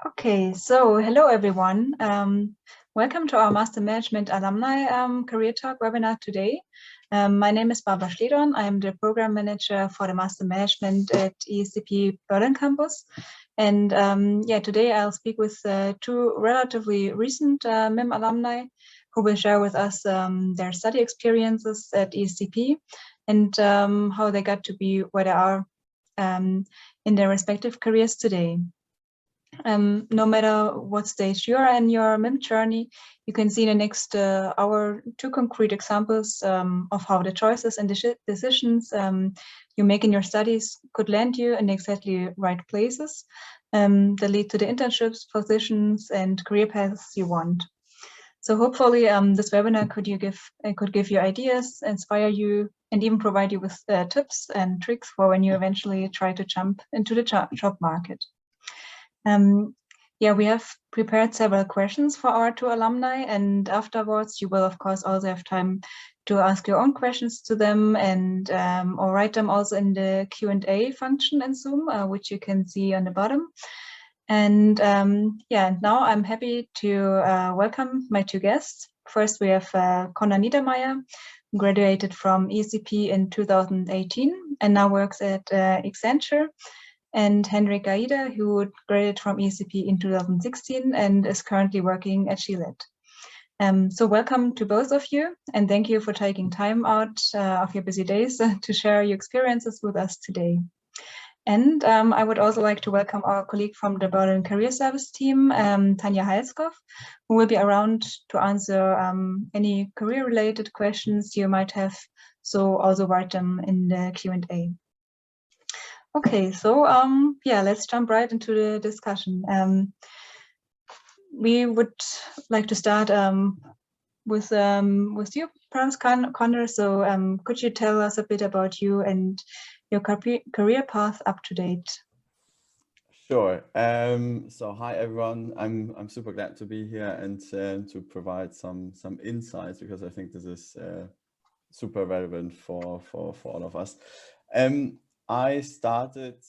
Okay, so hello everyone. Welcome to our Master Management Alumni Career Talk webinar today. My name is Barbara Schledorn. I am the Program Manager for the Master Management at ESCP Berlin campus. And today I'll speak with two relatively recent MIM alumni who will share with us their study experiences at ESCP and how they got to be where they are in their respective careers today. No matter what stage you are in your MIM journey, you can see in the next hour two concrete examples of how the choices and decisions you make in your studies could land you in exactly right places that lead to the internships, positions, and career paths you want. So hopefully this webinar could give you ideas, inspire you, and even provide you with tips and tricks for when you eventually try to jump into the job market. We have prepared several questions for our two alumni, and afterwards you will of course also have time to ask your own questions to them and or write them also in the Q&A function in Zoom, which you can see on the bottom. And now I'm happy to welcome my two guests. First, we have Connor Niedermayer, who graduated from ESCP in 2018 and now works at Accenture, and Hendrik Gaida, who graduated from ESCP in 2016 and is currently working at Gillette. So welcome to both of you, and thank you for taking time out of your busy days to share your experiences with us today. And I would also like to welcome our colleague from the Berlin Career Service team, Tanja Halskov, who will be around to answer any career-related questions you might have, so also write them in the Q&A. Okay, so let's jump right into the discussion. We would like to start with you, perhaps, Connor. So could you tell us a bit about you and your career path up to date? Sure. So hi everyone. I'm super glad to be here and to provide some insights, because I think this is super relevant for all of us. I started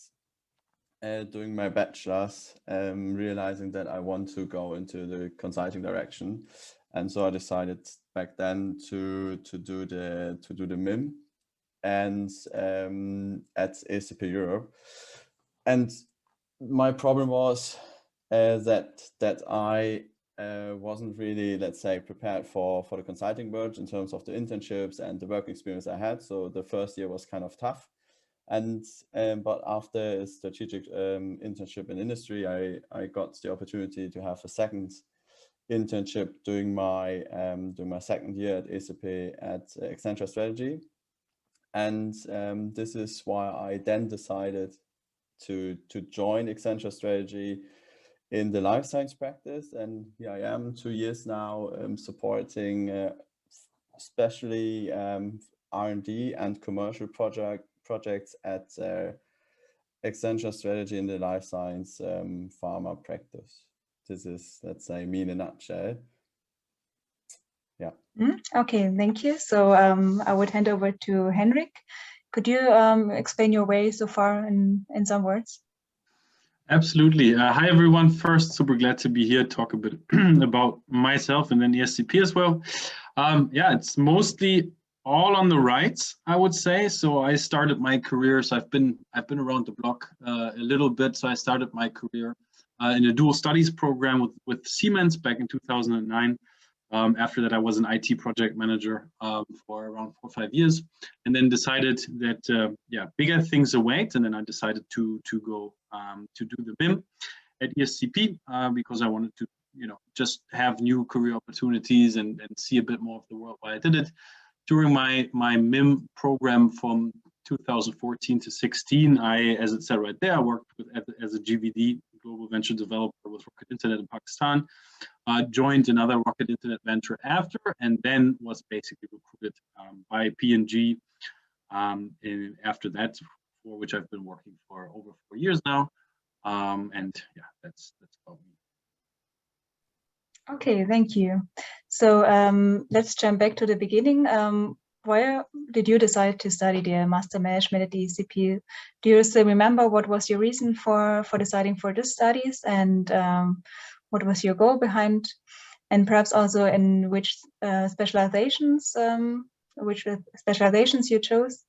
doing my bachelor's, realizing that I want to go into the consulting direction, and so I decided back then to do the MIM and at ESCP Europe. And my problem was that I wasn't really, let's say, prepared for the consulting world in terms of the internships and the work experience I had. So the first year was kind of tough. And but after a strategic internship in industry, I got the opportunity to have a second internship during my second year at ESCP at Accenture Strategy. And this is why I then decided to join Accenture Strategy in the life science practice. And here I am 2 years now, supporting especially R&D and commercial projects at Accenture Strategy in the life science pharma practice. This is, let's say, me in a nutshell. Yeah. Okay, thank you. So I would hand over to Henrik. Could you explain your way so far in some words? Absolutely. Hi, everyone. First, super glad to be here, talk a bit about myself and then ESCP as well. It's mostly all on the right, I would say. So I started my career, so I've been around the block a little bit. So I started my career in a dual studies program with Siemens back in 2009. After that, I was an IT project manager for around 4 or 5 years, and then decided that bigger things await. And then I decided to go to do the MIM at ESCP because I wanted to, just have new career opportunities and see a bit more of the world while I did it. During my MIM program from 2014 to 16, as it said right there, I worked as a GVD, global venture developer with Rocket Internet in Pakistan. Joined another Rocket Internet venture after, and then was basically recruited by P&G after that, for which I've been working for over 4 years now. That's about me. Okay, thank you. So let's jump back to the beginning. why did you decide to study the Master Management at the ESCP? Do you still remember what was your reason for deciding for these studies, and what was your goal behind, and perhaps also in which specializations you chose?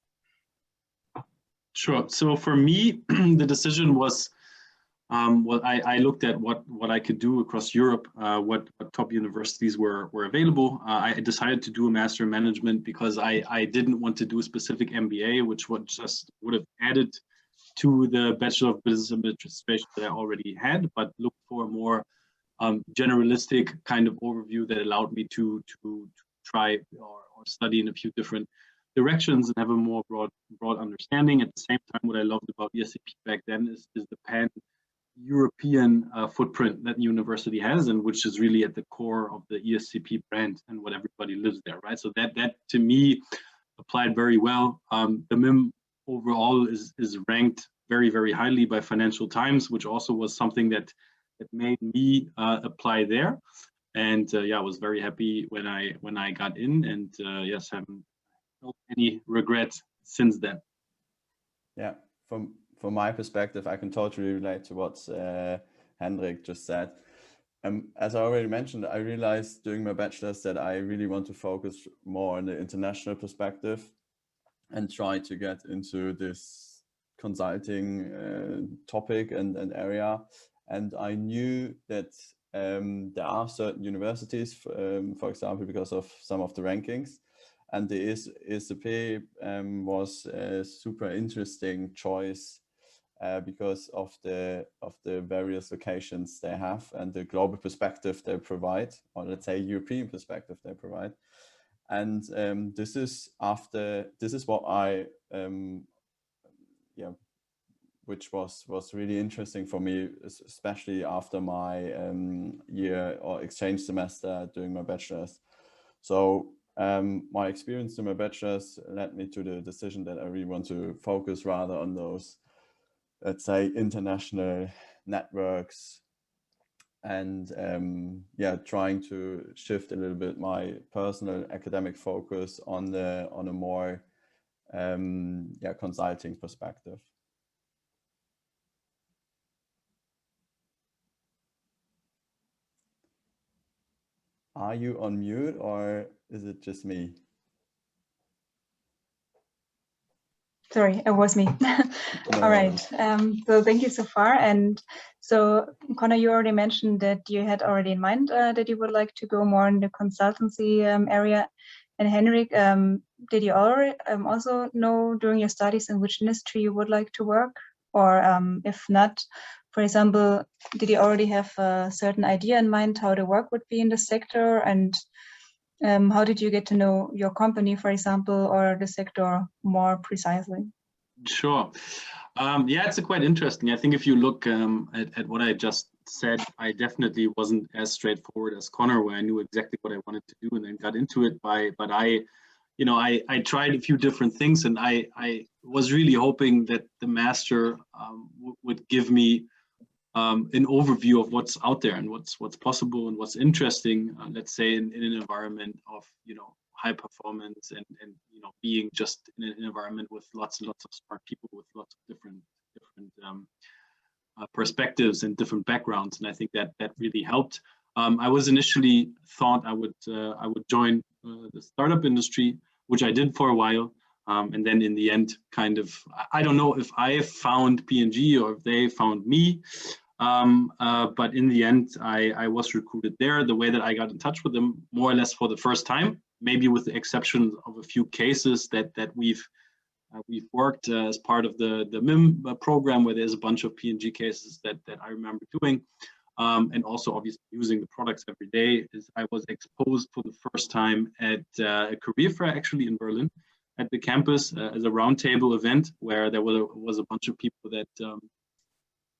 Sure. So for me, the decision was, well, I looked at what I could do across Europe, what top universities were available. I decided to do a Master in Management because I didn't want to do a specific MBA, which would have added to the Bachelor of Business Administration that I already had, but looked for a more generalistic kind of overview that allowed me to try or study in a few different directions and have a more broad understanding. At the same time, what I loved about ESCP back then is the pan-European footprint that the university has, and which is really at the core of the ESCP brand and what everybody lives there, right? So that to me applied very well. The MIM overall is ranked very, very highly by Financial Times, which also was something that made me apply there. And yeah, I was very happy when I got in, and yes, haven't felt any regrets since then. Yeah, from my perspective, I can totally relate to what Hendrik just said. As I already mentioned, I realized during my bachelor's that I really want to focus more on the international perspective and try to get into this consulting topic and area. And I knew that there are certain universities, for example, because of some of the rankings, and the ESCP was a super interesting choice because of the various locations they have and the global perspective they provide, or let's say European perspective they provide. And this is what I which was really interesting for me, especially after my year or exchange semester during my bachelor's. So my experience in my bachelor's led me to the decision that I really want to focus rather on those, let's say, international networks, and yeah, trying to shift a little bit my personal academic focus on a more consulting perspective. Are you on mute, or is it just me? Sorry, it was me. All right. So thank you so far. And so, Connor, you already mentioned that you had already in mind that you would like to go more in the consultancy area. And Henrik, did you already also know during your studies in which industry you would like to work? Or if not, for example, did you already have a certain idea in mind how the work would be in the sector? And how did you get to know your company, for example, or the sector more precisely? Sure. Yeah, it's quite interesting. I think if you look at what I just said, I definitely wasn't as straightforward as Connor, where I knew exactly what I wanted to do and then got into it. But I tried a few different things, and I was really hoping that the master would give me an overview of what's out there and what's possible and what's interesting, let's say in an environment of high performance and being just in an environment with lots and lots of smart people with lots of different perspectives and different backgrounds, and I think that really helped. I was initially thought I would join the startup industry, which I did for a while. And then in the end, kind of, I don't know if I found P&G or if they found me, but in the end, I was recruited there. The way that I got in touch with them, more or less for the first time, maybe with the exception of a few cases that we've worked as part of the MIM program, where there's a bunch of P&G cases that I remember doing. And also obviously using the products every day, is I was exposed for the first time at a career fair actually in Berlin at the campus as a roundtable event where there was a bunch of people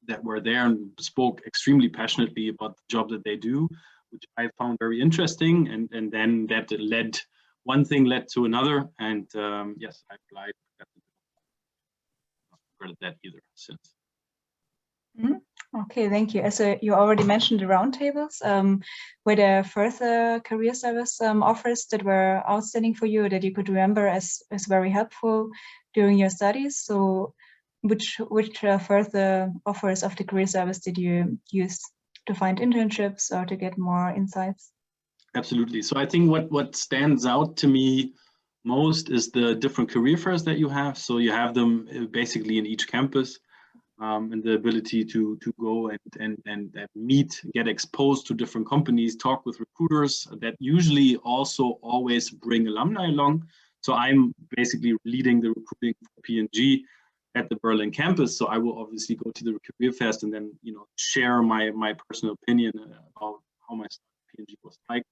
that were there and spoke extremely passionately about the job that they do, which I found very interesting. And then that one thing led to another. And yes, I applied. I haven't regretted that either since. Mm-hmm. All Okay, thank you. As you already mentioned the roundtables, were there further career service offers that were outstanding for you that you could remember as very helpful during your studies? So which further offers of the career service did you use to find internships or to get more insights? Absolutely. So I think what stands out to me most is the different career fairs that you have. So you have them basically in each campus. And the ability to go and meet, get exposed to different companies, talk with recruiters that usually also always bring alumni along. So I'm basically leading the recruiting for P&G at the Berlin campus. So I will obviously go to the career fest and then share my personal opinion about how my P&G was like.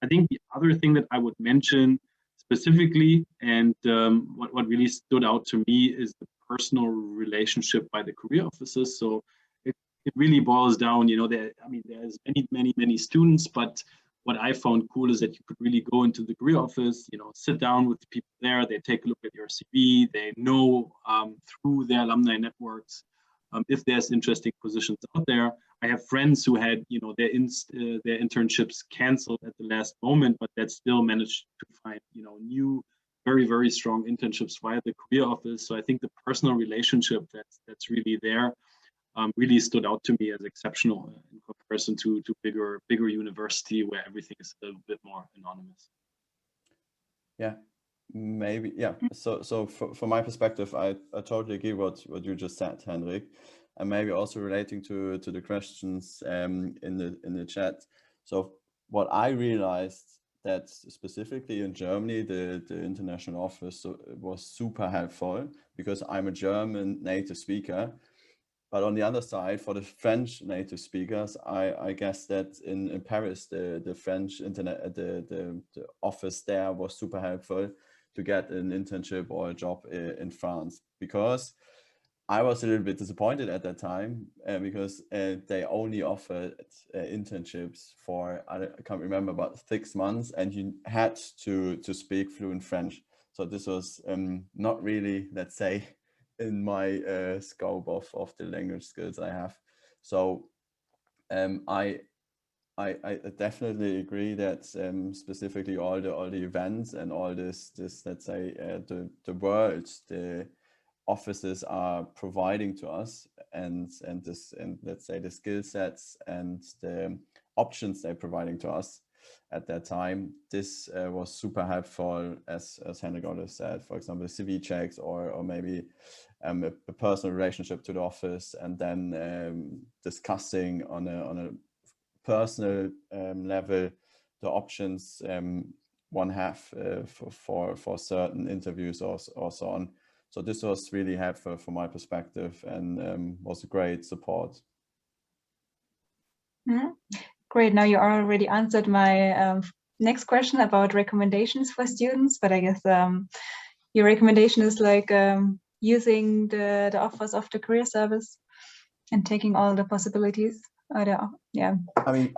I think the other thing that I would mention specifically, and what really stood out to me, is the personal relationship by the career officers. So it really boils down, there's many students, but what I found cool is that you could really go into the career office, sit down with the people there, they take a look at your CV, they know through their alumni networks if there's interesting positions out there. I have friends who had, their internships canceled at the last moment, but that still managed to find, new, very strong internships via the career office. So I think the personal relationship that's really there really stood out to me as exceptional in comparison to bigger university where everything is a little bit more anonymous. Yeah, maybe. Yeah. So from my perspective, I totally agree what you just said, Henrik, and maybe also relating to the questions in the chat. So what I realized, that specifically in Germany, the international office was super helpful because I'm a German native speaker. But on the other side, for the French native speakers, I guess that in Paris, the French the office there was super helpful to get an internship or a job in France, because I was a little bit disappointed at that time because they only offered internships for, I can't remember, about 6 months, and you had to speak fluent French. So this was not really, let's say, in my scope of the language skills I have. So I definitely agree that specifically all the events and all this let's say the words the offices are providing to us, and let's say the skill sets and the options they're providing to us at that time, this was super helpful, as Hendrik already said, for example, CV checks or maybe a personal relationship to the office, and then discussing on a personal level the options one have for certain interviews or so on. So this was really helpful from my perspective, and was a great support. Mm-hmm. Great. Now you already answered my next question about recommendations for students, but I guess your recommendation is like using the offers of the career service and taking all the possibilities. Yeah. I mean,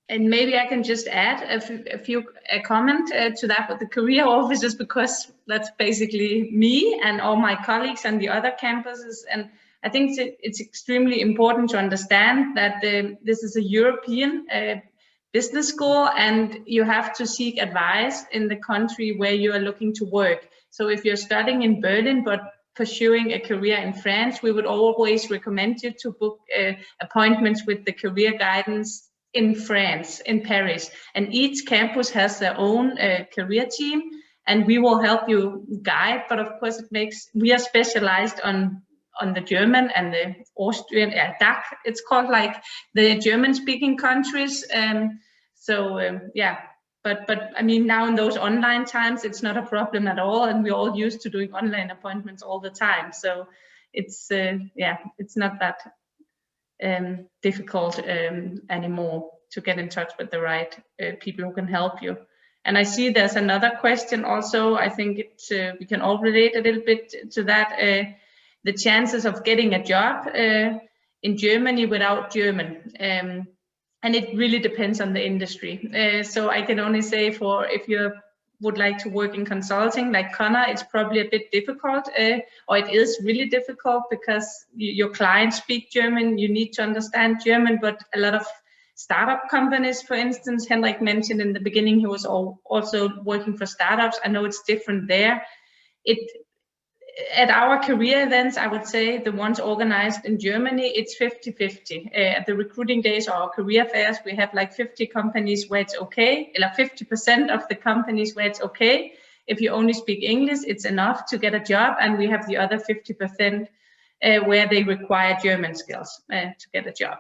and maybe I can just add a comment to that with the career offices, because that's basically me and all my colleagues on the other campuses. And I think it's extremely important to understand that this is a European business school, and you have to seek advice in the country where you are looking to work. So if you're studying in Berlin but pursuing a career in France, we would always recommend you to book appointments with the career guidance in France, in Paris. And each campus has their own career team, and we will help you guide. But of course, we are specialized on the German and the Austrian, DACH, it's called, like the German-speaking countries. Yeah. But I mean, now in those online times, it's not a problem at all, and we're all used to doing online appointments all the time. So it's it's not that difficult anymore to get in touch with the right people who can help you. And I see there's another question also. I think we can all relate a little bit to that. The chances of getting a job in Germany without German. And it really depends on the industry. So I can only say, if you're would like to work in consulting like Connor, it's probably a bit difficult, or it is really difficult because your clients speak German, you need to understand German, but a lot of startup companies, for instance, Henrik mentioned in the beginning, he was also working for startups. I know it's different there. At our career events, I would say the ones organized in Germany, it's 50-50. At the recruiting days or our career fairs, we have like 50 companies where it's okay, like 50% of the companies where it's okay. If you only speak English, it's enough to get a job. And we have the other 50% where they require German skills to get a job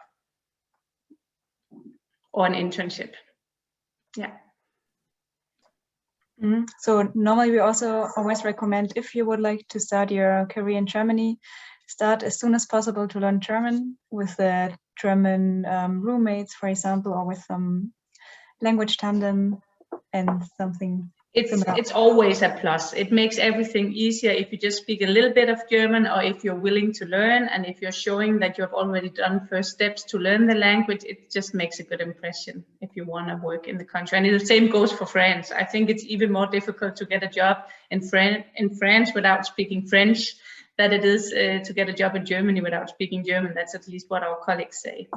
or an internship. Yeah. So normally we also always recommend, if you would like to start your career in Germany, start as soon as possible to learn German with the German roommates, for example, or with some language tandem and something. It's always a plus. It makes everything easier if you just speak a little bit of German, or if you're willing to learn, and if you're showing that you have already done first steps to learn the language, it just makes a good impression if you want to work in the country. And the same goes for France. I think it's even more difficult to get a job in France without speaking French than it is to get a job in Germany without speaking German. That's at least what our colleagues say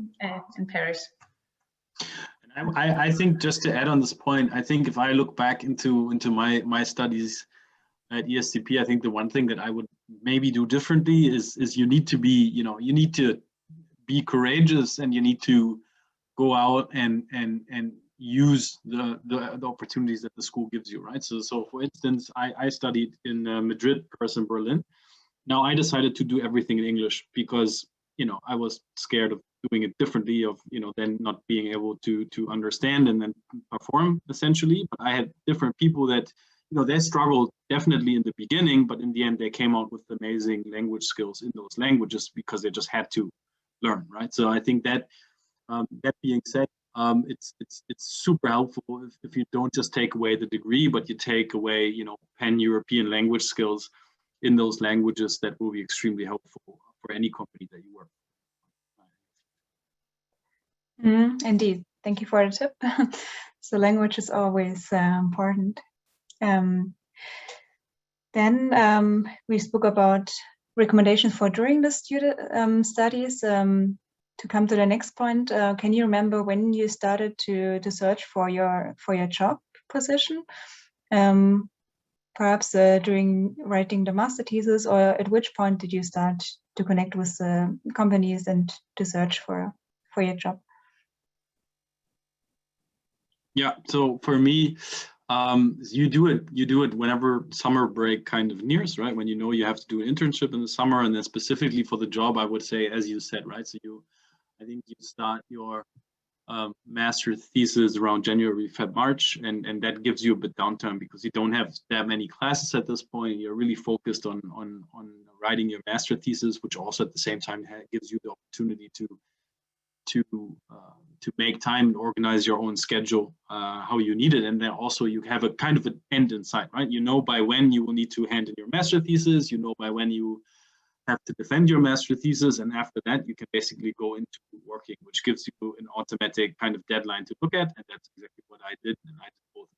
in Paris. I think, just to add on this point, I think if I look back into my studies at ESCP, I think the one thing that I would maybe do differently is you need to be, you need to be courageous, and you need to go out and use the opportunities that the school gives you, right? So for instance, I studied in Madrid, Paris, and Berlin. Now I decided to do everything in English because I was scared of doing it differently, of then not being able to understand and then perform, essentially. But I had different people that they struggled definitely in the beginning, but in the end they came out with amazing language skills in those languages because they just had to learn, right? So I think that that being said, it's super helpful if you don't just take away the degree, but you take away pan-European language skills in those languages. That will be extremely helpful for any company that you work for. Indeed, thank you for the tip. So language is always important. Then we spoke about recommendations for during the student studies. To come to the next point, can you remember when you started to search for your job position? Perhaps during writing the master thesis, or at which point did you start to connect with companies and to search for your job? Yeah, so for me, you do it whenever summer break kind of nears, right? When you have to do an internship in the summer, and then specifically for the job, I would say, as you said, right? So I think you start your master thesis around January, Feb, March, and that gives you a bit downtime because you don't have that many classes at this point. You're really focused on writing your master thesis, which also at the same time gives you the opportunity to make time and organize your own schedule how you need it. And then also you have a kind of an end in sight, right? You know by when you will need to hand in your master thesis, you know by when you have to defend your master thesis, and after that you can basically go into working, which gives you an automatic kind of deadline to look at. And that's exactly what I did, and I did both.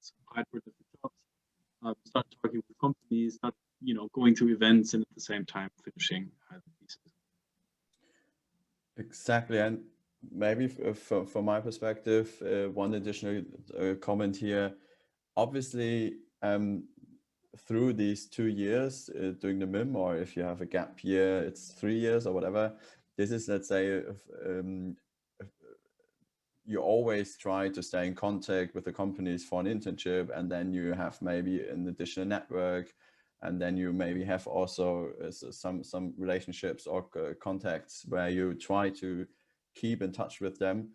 So I applied for different jobs, started talking with companies, started going to events, and at the same time finishing the thesis. Exactly, and maybe from my perspective, one additional comment here. Obviously, through these 2 years doing the MIM, or if you have a gap year, it's 3 years or whatever. This is, let's say, you always try to stay in contact with the companies for an internship, and then you have maybe an additional network, and then you maybe have also some relationships or contacts where you try to keep in touch with them.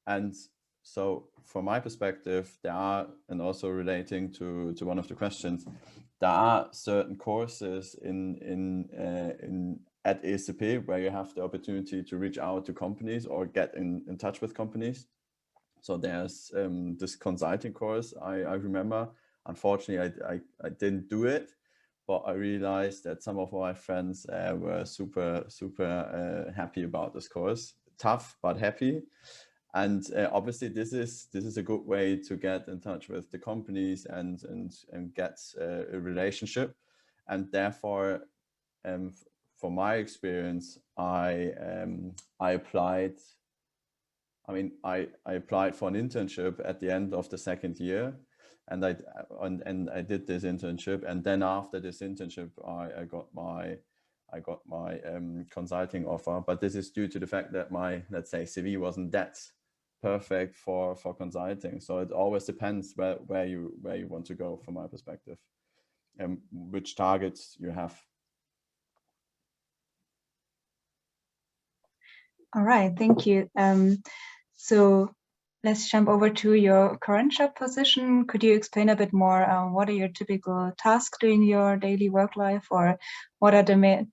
And so from my perspective, there are, and also relating to one of the questions, there are certain courses at ESCP where you have the opportunity to reach out to companies or get in touch with companies. So there's this consulting course, I remember. Unfortunately, I didn't do it, but I realized that some of my friends were super happy about this course. Tough, but happy. And obviously, this is a good way to get in touch with the companies and get a relationship. And therefore, from my experience, I applied. I mean, I applied for an internship at the end of the second year, and I did this internship. And then after this internship, I got my consulting offer. But this is due to the fact that my, let's say, CV wasn't that perfect for consulting. So it always depends where you want to go, from my perspective, and which targets you have. All right, thank you. So let's jump over to your current job position. Could you explain a bit more? What are your typical tasks during your daily work life, or what are the main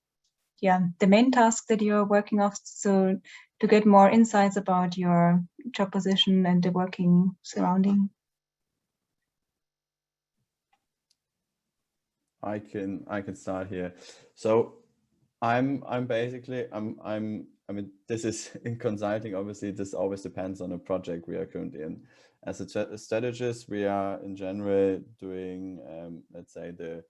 tasks that you're working off? So to get more insights about your job position and the working surrounding. I can start here. So I mean, this is in consulting, obviously, this always depends on the project we are currently in. As a strategist, we are in general doing, let's say, the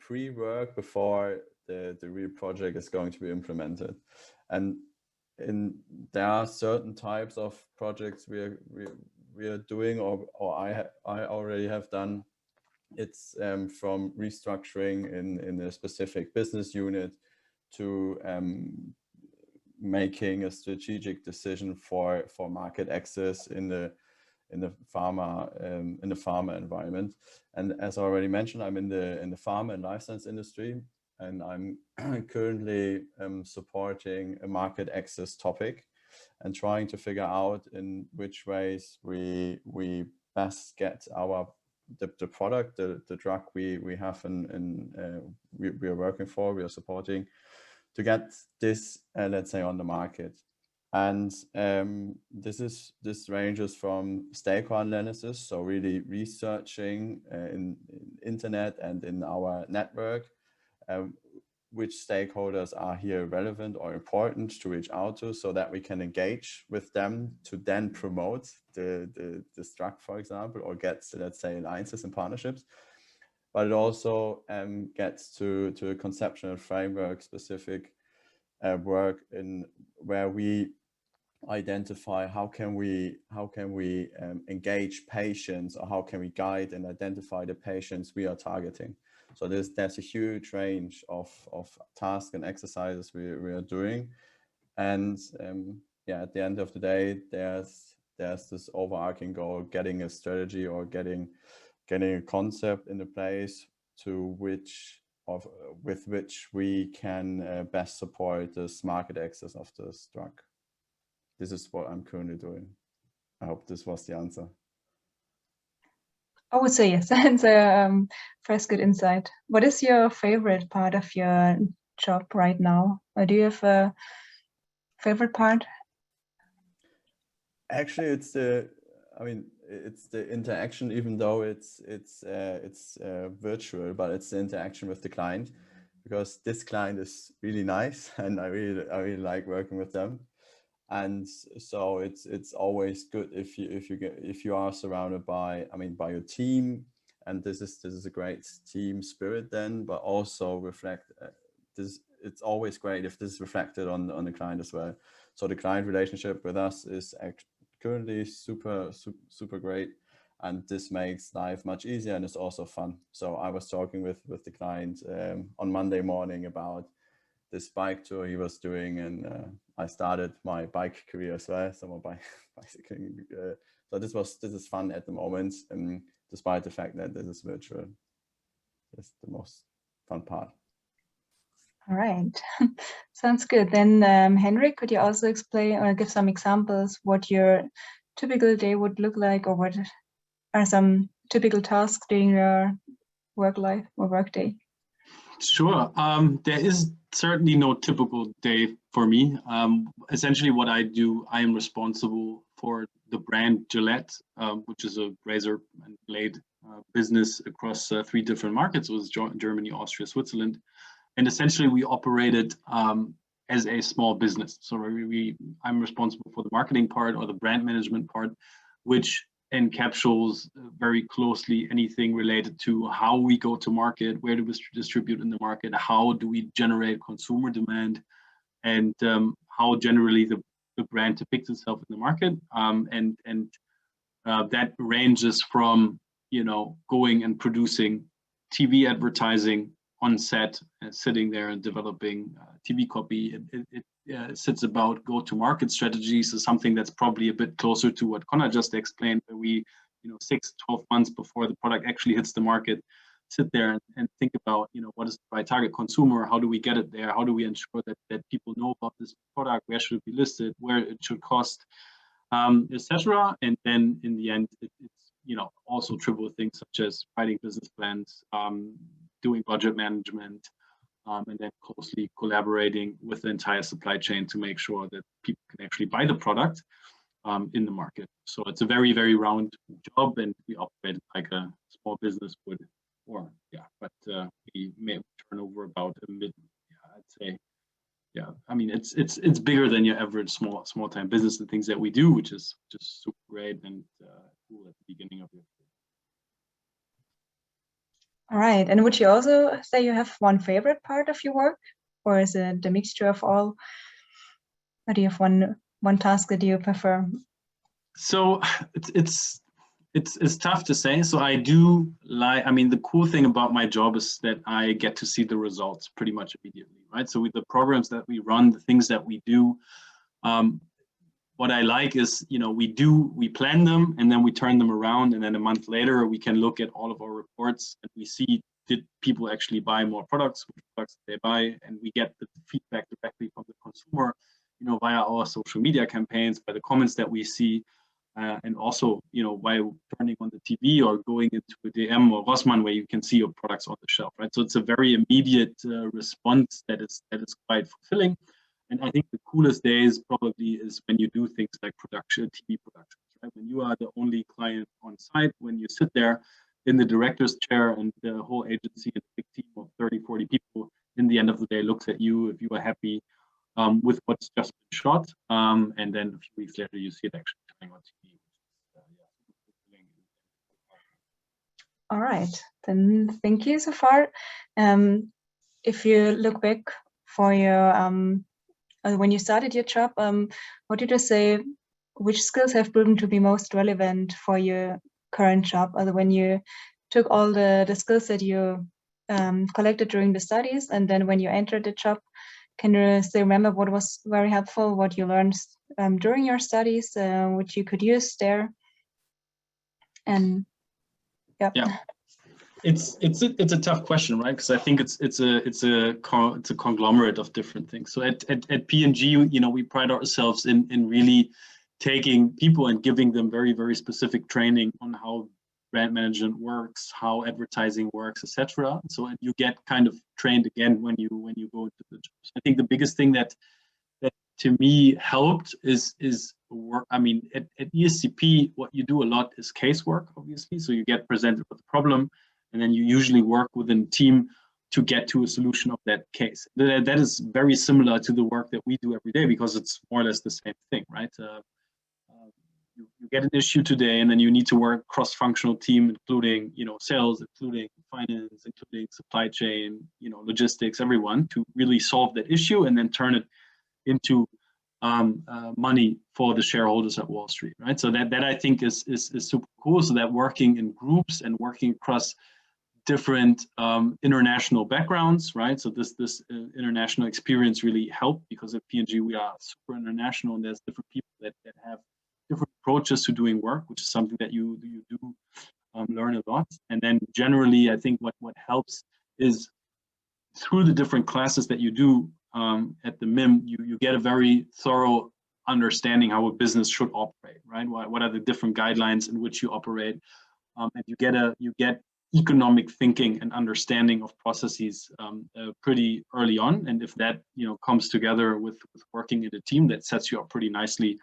pre-work before the real project is going to be implemented. And there are certain types of projects we are doing, or I already have done. It's from restructuring in a specific business unit to making a strategic decision for market access in the pharma environment. And as I already mentioned, I'm in the pharma and life science industry, and I'm currently supporting a market access topic and trying to figure out in which ways we best get the product, the drug we have we are working for, we are supporting, to get this, let's say, on the market. And this ranges from stakeholder analysis, so really researching in internet and in our network, which stakeholders are here relevant or important to reach out to, so that we can engage with them to then promote this drug, for example, or get, let's say, alliances and partnerships. But it also gets to a conceptual framework specific work in where we identify how can we engage patients, or how can we guide and identify the patients we are targeting. So there's a huge range of tasks and exercises we are doing, and yeah, at the end of the day, there's this overarching goal: getting a strategy or getting a concept into place with which we can best support this market access of this drug. This is what I'm currently doing. I hope this was the answer. I would say yes. It's a first good insight. What is your favorite part of your job right now? Or do you have a favorite part? Actually, it's the interaction, even though it's virtual, but it's the interaction with the client, because this client is really nice and I really like working with them. And so it's always good if you are surrounded by your team, and this is a great team spirit then, but also reflect this. It's always great if this is reflected on the client as well. So the client relationship with us is currently super great, and this makes life much easier, and it's also fun. So I was talking with the client on Monday morning about this bike tour he was doing, and I started my bike career as well, so my bicycling. So this is fun at the moment, and despite the fact that this is virtual, it's the most fun part. All right, sounds good. Then Henrik, could you also explain or give some examples what your typical day would look like, or what are some typical tasks during your work life or work day? Sure. There is certainly no typical day for me. Essentially what I do, I am responsible for the brand Gillette, which is a razor and blade business across 3 different markets. It was Germany, Austria, Switzerland. And essentially we operated as a small business. So I'm responsible for the marketing part or the brand management part, which encapsulates very closely anything related to how we go to market, where do we distribute in the market, how do we generate consumer demand, and how generally the brand depicts itself in the market. That ranges from, you know, going and producing TV advertising on set, sitting there and developing TV copy. It sits about go-to-market strategies, is something that's probably a bit closer to what Connor just explained, where we, you know, 6-12 months before the product actually hits the market, sit there and think about, you know, what is the right target consumer, how do we get it there, how do we ensure that people know about this product, where should it be listed, where it should cost, etc. And then in the end, it's, you know, also trivial things such as writing business plans, doing budget management, and then closely collaborating with the entire supply chain to make sure that people can actually buy the product in the market. So it's a very, very round job, and we operate like a small business would, or yeah, but we may turn over about a mid, yeah, I'd say, yeah, I mean, it's bigger than your average small time business, the things that we do, which is just super great and cool at the beginning of your career. All right. And would you also say you have one favorite part of your work, or is it the mixture of all? Or do you have one task that you prefer? So it's tough to say. So I do like, I mean, the cool thing about my job is that I get to see the results pretty much immediately, right? So with the programs that we run, the things that we do, what I like is, you know, we plan them and then we turn them around, and then a month later we can look at all of our reports and we see, did people actually buy more products, which products did they buy, and we get the feedback directly from the consumer, you know, via our social media campaigns, by the comments that we see, and also, you know, by turning on the TV or going into a DM or Rossmann where you can see your products on the shelf, right? So it's a very immediate response that is quite fulfilling. And I think the coolest days probably is when you do things like production, TV productions, right? When you are the only client on site, when you sit there in the director's chair and the whole agency and big team of 30, 40 people in the end of the day looks at you, if you are happy with what's just been shot. And then a few weeks later, you see it actually coming on TV. All right, then thank you so far. If you look back for your when you started your job, what did you say, which skills have proven to be most relevant for your current job? When you took all the skills that you collected during the studies, and then when you entered the job, can you still remember what was very helpful, what you learned during your studies, which you could use there? And yeah. It's a tough question, right? Because I think it's a conglomerate of different things. So at P&G, you know, we pride ourselves in really taking people and giving them very, very specific training on how brand management works, how advertising works, etc. So you get kind of trained again when you go into the job. So I think the biggest thing that to me helped is work. I mean, at ESCP, what you do a lot is casework, obviously. So you get presented with a problem, and then you usually work within a team to get to a solution of that case. That is very similar to the work that we do every day, because it's more or less the same thing, right? You get an issue today, and then you need to work cross-functional team, including, you know, sales, including finance, including supply chain, you know, logistics, everyone, to really solve that issue and then turn it into money for the shareholders at Wall Street, right? So that I think is super cool. So that working in groups and working across different international backgrounds, right? So this international experience really helped, because at P&G we are super international, and there's different people that have different approaches to doing work, which is something that you do learn a lot. And then generally, I think what helps is through the different classes that you do at the MIM, you get a very thorough understanding how a business should operate, right? What are the different guidelines in which you operate, and you get economic thinking and understanding of processes pretty early on. And if that, you know, comes together with working in a team, that sets you up pretty nicely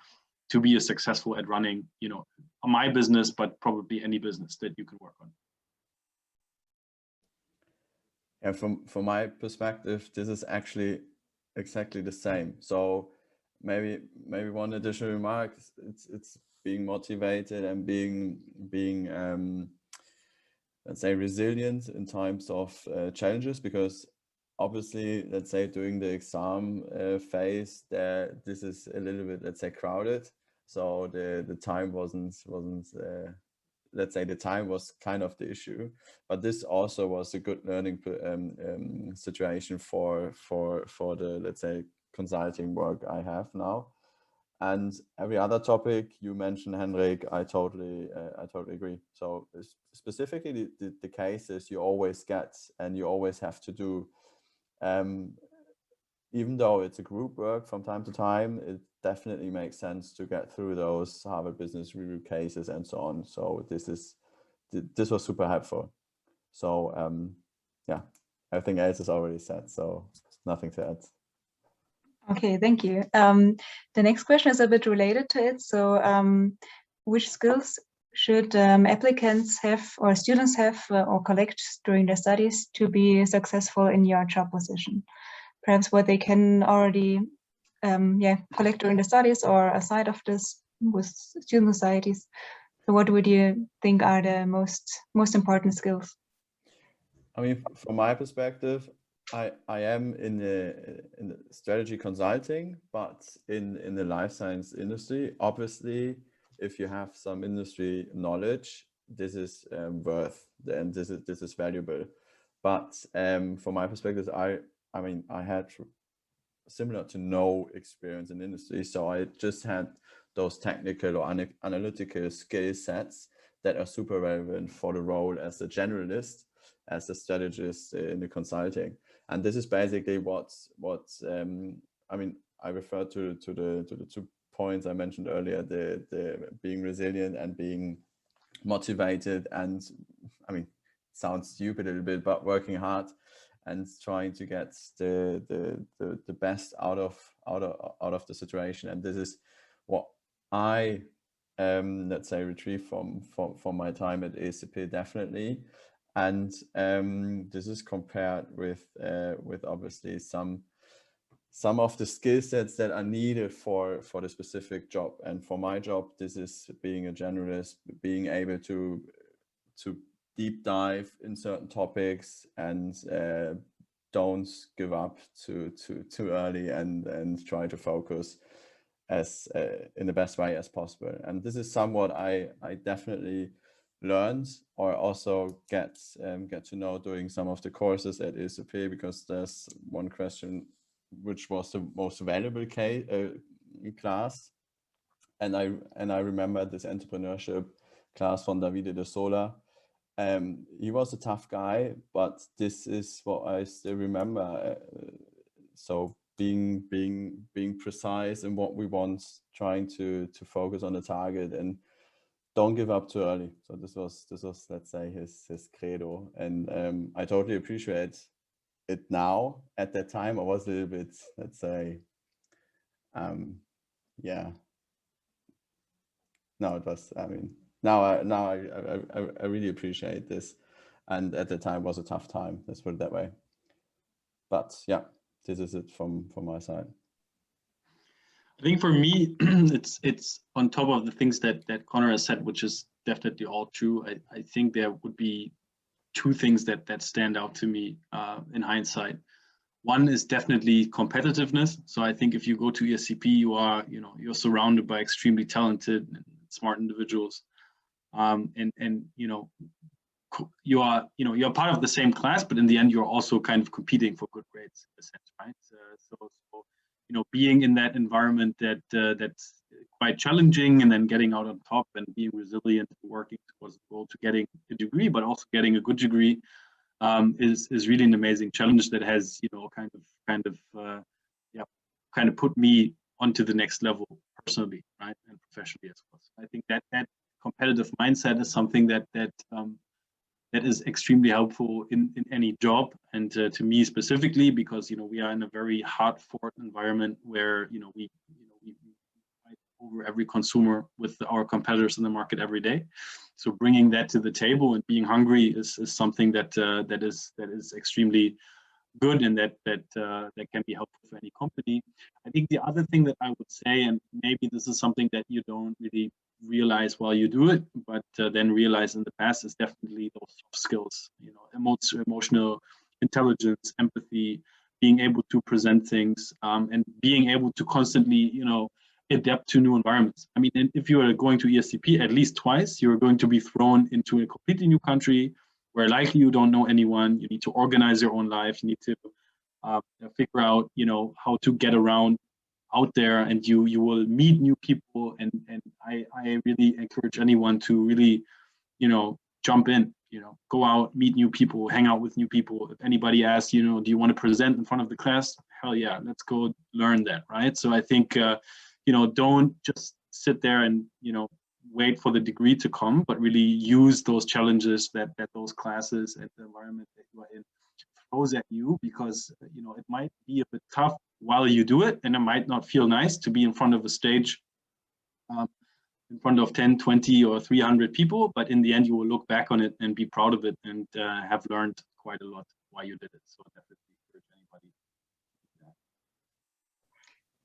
to be successful at running, you know, my business, but probably any business that you can work on. Yeah, from my perspective, this is actually exactly the same. So maybe one additional remark, it's being motivated and being let's say resilient in times of challenges, because obviously, let's say during the exam phase, this is a little bit, let's say, crowded. So the time wasn't let's say the time was kind of the issue, but this also was a good learning situation for the, let's say, consulting work I have now. And every other topic you mentioned, Henrik, I totally agree. So specifically the cases you always get and you always have to do, even though it's a group work from time to time, it definitely makes sense to get through those Harvard Business Review cases and so on. So this was super helpful. So yeah, everything else is already said, so nothing to add. Okay, thank you. The next question is a bit related to it. So which skills should applicants have or students have or collect during their studies to be successful in your job position? Perhaps what they can already collect during the studies or aside of this with student societies. So what would you think are the most important skills? I mean, from my perspective, I am in the strategy consulting, but in the life science industry. Obviously, if you have some industry knowledge, this is worth and this is valuable. But from my perspective, I mean, I had similar to no experience in industry, so I just had those technical or analytical skill sets that are super relevant for the role as a generalist, as a strategist in the consulting. And this is basically what I mean, I refer to the 2 points I mentioned earlier, the being resilient and being motivated, and I mean, sounds stupid a little bit, but working hard and trying to get the best out of the situation. And this is what I let's say retrieve from my time at ESCP, definitely. And this is compared with obviously some of the skill sets that are needed for the specific job. And for my job, this is being a generalist, being able to deep dive in certain topics and don't give up too early and try to focus as in the best way as possible. And this is somewhat I definitely learned or also get to know during some of the courses at ESCP, because there's one question which was the most valuable class, and I remember this entrepreneurship class from Davide de Sola. He was a tough guy, but this is what I still remember. So being precise in what we want, trying to focus on the target and don't give up too early. So this was let's say his credo, and I totally appreciate it now. At that time I was a little bit, let's say, yeah, no, it was, I mean, now I really appreciate this, and at the time was a tough time, let's put it that way. But yeah, this is it from my side. I think for me, it's on top of the things that Connor has said, which is definitely all true. I think there would be 2 things that stand out to me in hindsight. One is definitely competitiveness. So I think if you go to ESCP, you're surrounded by extremely talented and smart individuals, and you're part of the same class, but in the end you're also kind of competing for good grades in a sense, right? So being in that environment that's quite challenging, and then getting out on top and being resilient, working towards the goal to getting a degree, but also getting a good degree, is really an amazing challenge that has kind of put me onto the next level personally, right, and professionally as well. So I think that competitive mindset is something that is extremely helpful in any job, and to me specifically, because we are in a very hard-fought environment where we fight over every consumer with our competitors in the market every day. So bringing that to the table and being hungry is something that is extremely good and that can be helpful for any company. I think the other thing that I would say, and maybe this is something that you don't really realize while you do it, but then realize in the past, is definitely those soft skills, you know, emotional intelligence, empathy, being able to present things, and being able to constantly, you know, adapt to new environments. I mean, if you are going to ESCP at least twice, you're going to be thrown into a completely new country where likely you don't know anyone. You need to organize your own life. You need to figure out, you know, how to get around out there, and you will meet new people. And I really encourage anyone to really, you know, jump in, you know, go out, meet new people, hang out with new people. If anybody asks, you know, do you want to present in front of the class? Hell yeah, let's go learn that, right? So I think, you know, don't just sit there and, you know, wait for the degree to come, but really use those challenges that those classes and the environment that you are in throws at you, because, you know, it might be a bit tough while you do it, and it might not feel nice to be in front of a stage, in front of 10, 20 or 300 people, but in the end you will look back on it and be proud of it, and have learned quite a lot while you did it. So definitely encourage anybody.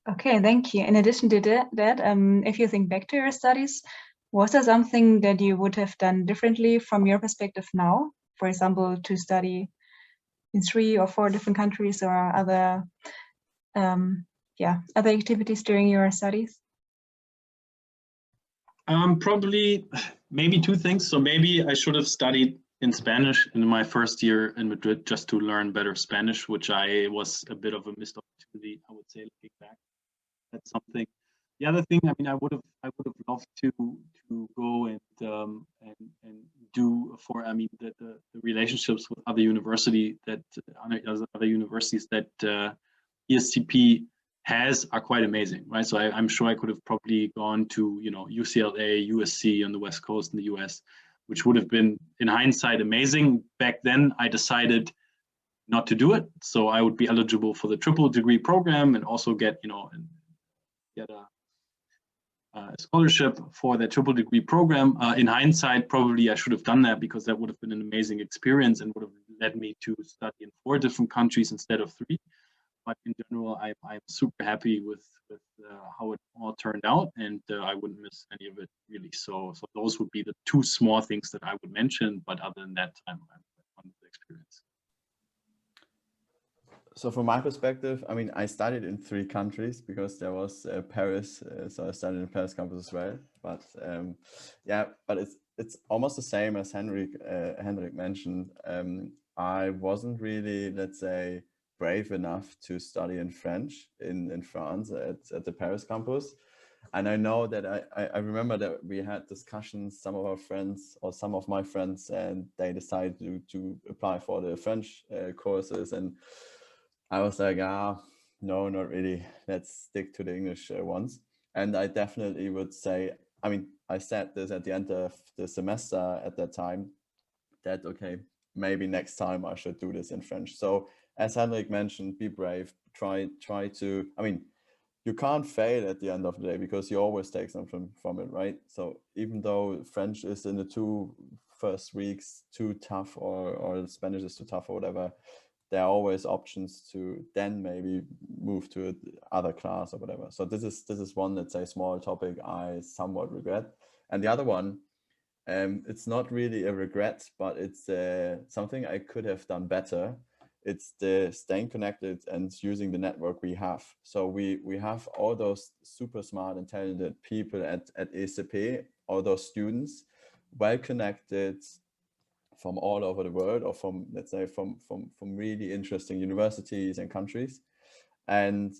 Okay, thank you. In addition to that, if you think back to your studies, was there something that you would have done differently from your perspective now? For example, to study in 3 or 4 different countries, or other, other activities during your studies? Probably maybe 2 things. So maybe I should have studied in Spanish in my first year in Madrid, just to learn better Spanish, which was a bit of a missed opportunity, I would say, looking back. That's something. The other thing, I mean, I would have loved to go and do for, I mean, the relationships with other universities that ESCP has are quite amazing, right? So I'm sure I could have probably gone to, you know, UCLA, USC on the West Coast in the US, which would have been, in hindsight, amazing. Back then, I decided not to do it, so I would be eligible for the triple degree program and also get, you know, get a scholarship for the triple degree program. In hindsight, probably I should have done that, because that would have been an amazing experience and would have led me to study in 4 different countries instead of 3. But in general, I'm super happy with how it all turned out, and I wouldn't miss any of it, really. So those would be the 2 small things that I would mention. But other than that, I'm on the experience. So from my perspective, I mean, I studied in 3 countries because there was Paris, so I studied in Paris campus as well. But yeah, but it's almost the same as Hendrik mentioned. I wasn't really, let's say, brave enough to study in French in France at the Paris campus. And I know that I remember that we had discussions, some of our friends or some of my friends, and they decided to apply for the French courses. And I was like, no, not really. Let's stick to the English ones. And I definitely would say, I mean, I said this at the end of the semester at that time, that, okay, maybe next time I should do this in French. So as Henrik mentioned, be brave, try to, I mean, you can't fail at the end of the day, because you always take something from it, right? So even though French is in the 2 first weeks too tough, or Spanish is too tough or whatever, there are always options to then maybe move to other class or whatever. So this is one, let's say, small topic I somewhat regret. And the other one, it's not really a regret, but it's something I could have done better. It's the staying connected and using the network we have. So we have all those super smart and talented people at ESCP, all those students, well connected from all over the world, or from, let's say, from really interesting universities and countries. And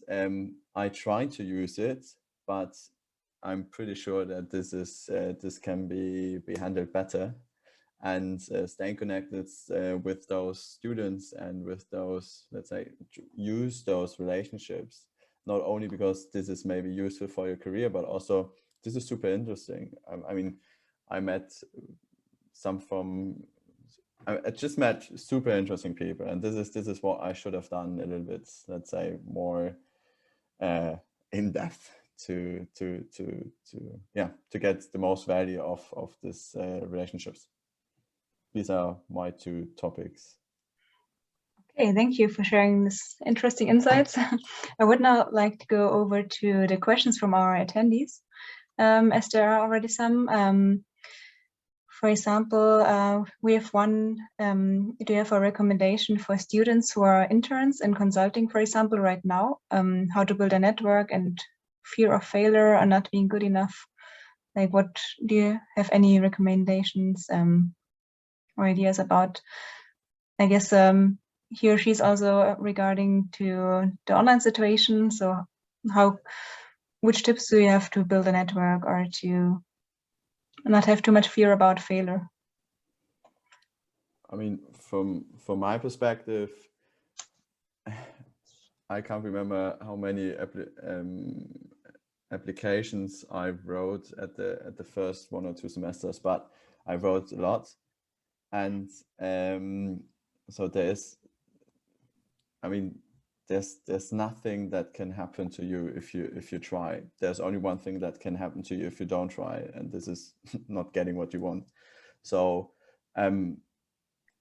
I try to use it, but I'm pretty sure that this can be handled better. And staying connected with those students and with those, let's say, use those relationships, not only because this is maybe useful for your career, but also this is super interesting. I mean, I just met super interesting people, and this is what I should have done a little bit, let's say, more in depth to get the most value of this relationships. These are my 2 topics. Okay, thank you for sharing this interesting insights. I would now like to go over to the questions from our attendees, as there are already some. For example, we have one, do you have a recommendation for students who are interns in consulting, for example, right now, how to build a network and fear of failure or not being good enough? Like, what do you have any recommendations or ideas about? I guess he or she's also regarding to the online situation. So which tips do you have to build a network or to not have too much fear about failure? I mean, from my perspective, I can't remember how many applications I wrote at the first 1 or 2 semesters, but I wrote a lot, and so there's nothing that can happen to you if you try. There's only one thing that can happen to you if you don't try, and this is not getting what you want. So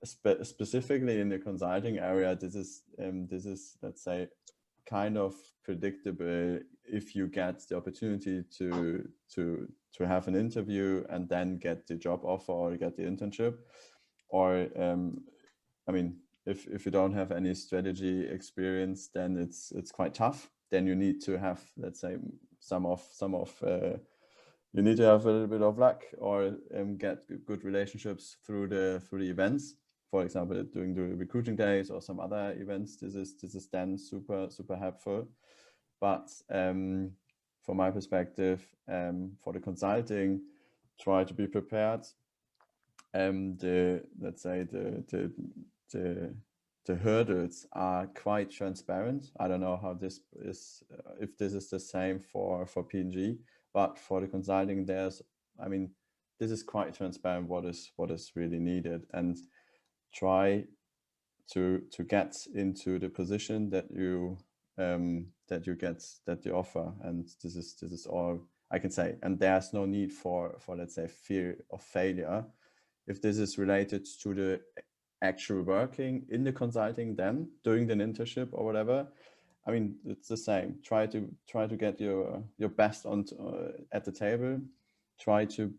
specifically in the consulting area, this is let's say kind of predictable if you get the opportunity to have an interview and then get the job offer or get the internship, or I mean, if you don't have any strategy experience, then it's quite tough. Then you need to have, let's say, you need to have a little bit of luck or get good relationships through the events. For example, doing the recruiting days or some other events, this is then super helpful. But from my perspective, for the consulting, try to be prepared. Let's say the hurdles are quite transparent. I don't know how this is, if this is the same for P&G, but for the consulting, this is quite transparent what is really needed, and try to get into the position that you offer, and this is all I can say. And there's no need for let's say fear of failure. If this is related to the actual working in the consulting, then doing the internship or whatever, I mean, it's the same. Try to get your best on at the table. Try to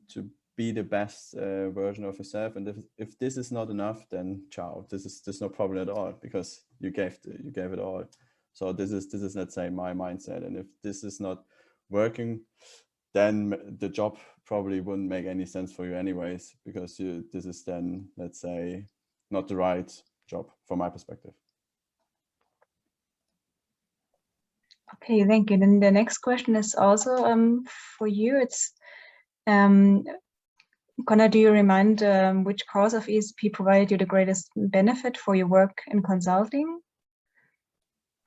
be the best version of yourself, and if this is not enough, then ciao. There's no problem at all, because you gave it all. So this is let's say my mindset, and if this is not working, then the job probably wouldn't make any sense for you anyways, because this is then, let's say, not the right job from my perspective. Okay, thank you. Then the next question is also for you. It's Connor, do you remind which course of ESCP provided you the greatest benefit for your work in consulting?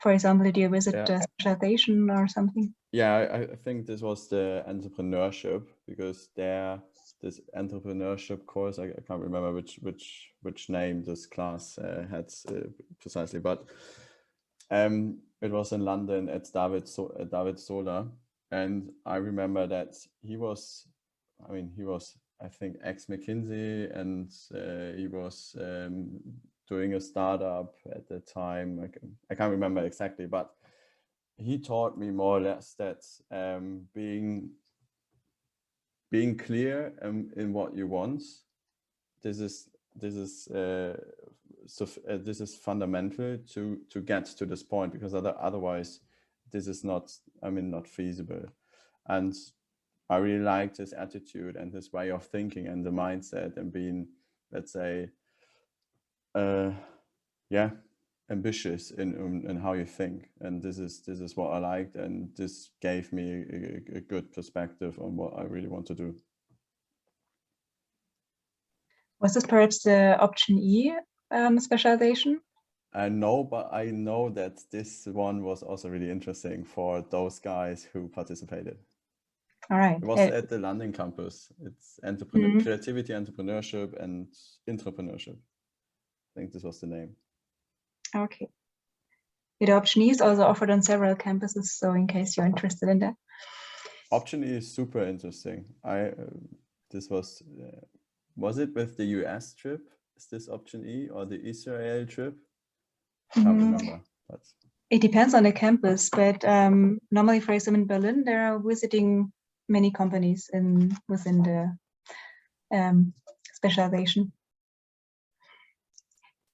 For example, did you visit a specialization or something? Yeah, I think this was the entrepreneurship, because this entrepreneurship course, I can't remember which name this class had precisely, but it was in London at David Solar, and I remember that he was I think ex-McKinsey, and he was doing a startup at the time. I can't remember exactly, but he taught me more or less that being clear in what you want, this is fundamental to get to this point, because otherwise this is not feasible. And I really liked his attitude and his way of thinking and the mindset, and being, let's say, ambitious in how you think. And this is what I liked, and this gave me a good perspective on what I really want to do. Was this perhaps the option E specialization? No, but I know that this one was also really interesting for those guys who participated. All right. It was at the London campus. It's creativity, entrepreneurship, and intrapreneurship. I think this was the name. Okay. The option E is also offered on several campuses, so in case you're interested in that. Option E is super interesting. This was it with the US trip? Is this option E, or the Israel trip? I can't remember. But it depends on the campus, but normally, for example, in Berlin, there are visiting many companies within the specialization.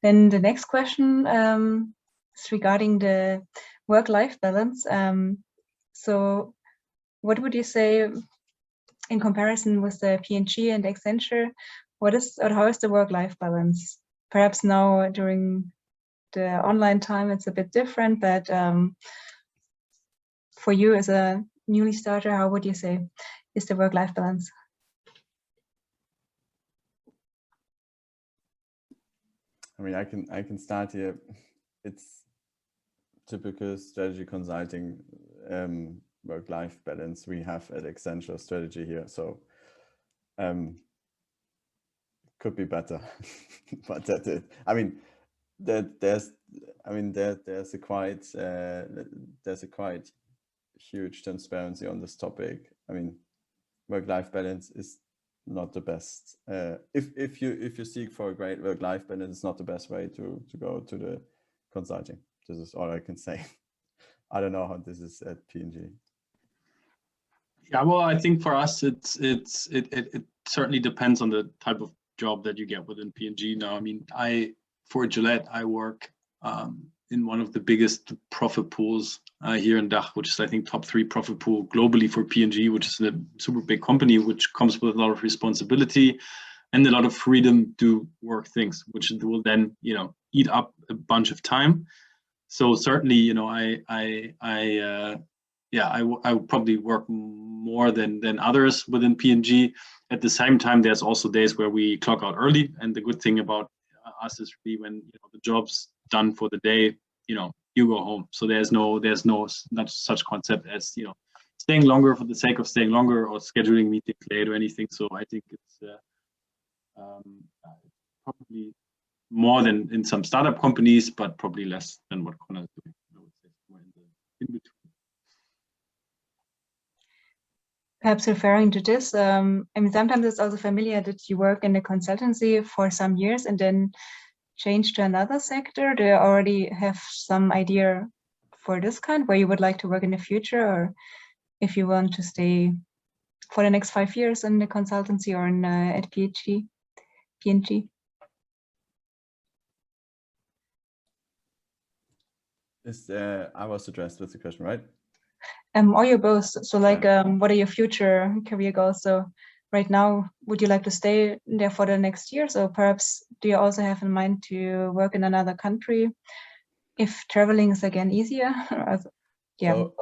Then the next question is regarding the work-life balance. So what would you say in comparison with the P&G and Accenture? How is the work-life balance? Perhaps now during the online time, it's a bit different, but for you as a newly starter, how would you say is the work-life balance? I mean, I can start here. It's typical strategy consulting work-life balance we have at Accenture strategy here. So could be better, but that's it. I mean, there's a quite huge transparency on this topic. I mean, work-life balance is not the best. If you seek for a great work-life balance, it's not the best way to go to the consulting. This is all I can say. I don't know how this is at P&G. Yeah, well, I think for us, it certainly depends on the type of job that you get within P&G. Now, I mean, for Gillette, I work in one of the biggest profit pools here in DACH, which is, I think, top 3 profit pool globally for P&G, which is a super big company, which comes with a lot of responsibility and a lot of freedom to work things, which will then, eat up a bunch of time. So certainly, I would probably work more than others within P&G. At the same time, there's also days where we clock out early, and the good thing about us is really when the job's done for the day, you go home. So there's not such concept as staying longer for the sake of staying longer or scheduling meetings late or anything. So I think it's probably more than in some startup companies, but probably less than what Connor is doing. I would say more in between. Perhaps referring to this, I mean, sometimes it's also familiar that you work in the consultancy for some years and then change to another sector. Do you already have some idea for this kind, where you would like to work in the future, or if you want to stay for the next 5 years in the consultancy or at P&G? I was addressed with the question, right? Or you both. So what are your future career goals? So right now, would you like to stay there for the next years, or perhaps do you also have in mind to work in another country if traveling is again easier? Yeah. So,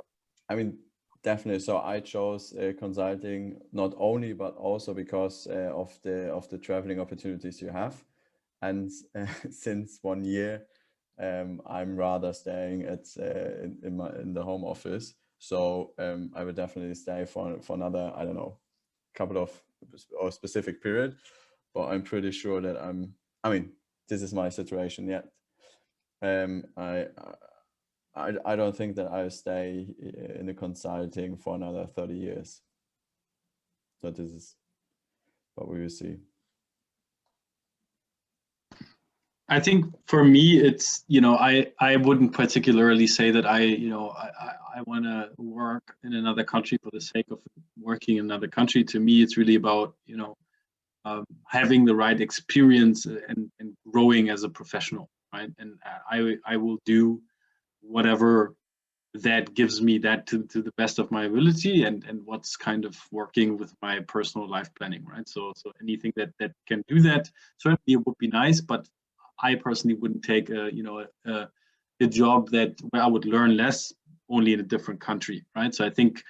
I mean, definitely. So I chose consulting not only but also because of the traveling opportunities you have, and since 1 year, I'm rather staying in the home office. So I would definitely stay for another, I don't know, couple of or specific period, but I'm pretty sure that I mean, this is my situation yet. I don't think that I'll stay in the consulting for another 30 years. So this is what we will see. I think for me, it's, I wouldn't particularly say that I want to work in another country for the sake of working in another country. To me, it's really about, having the right experience and growing as a professional, right? And I will do whatever that gives me that to the best of my ability and what's kind of working with my personal life planning, right? So anything that can do that, certainly it would be nice, but I personally wouldn't take a job where I would learn less, only in a different country, right? So I think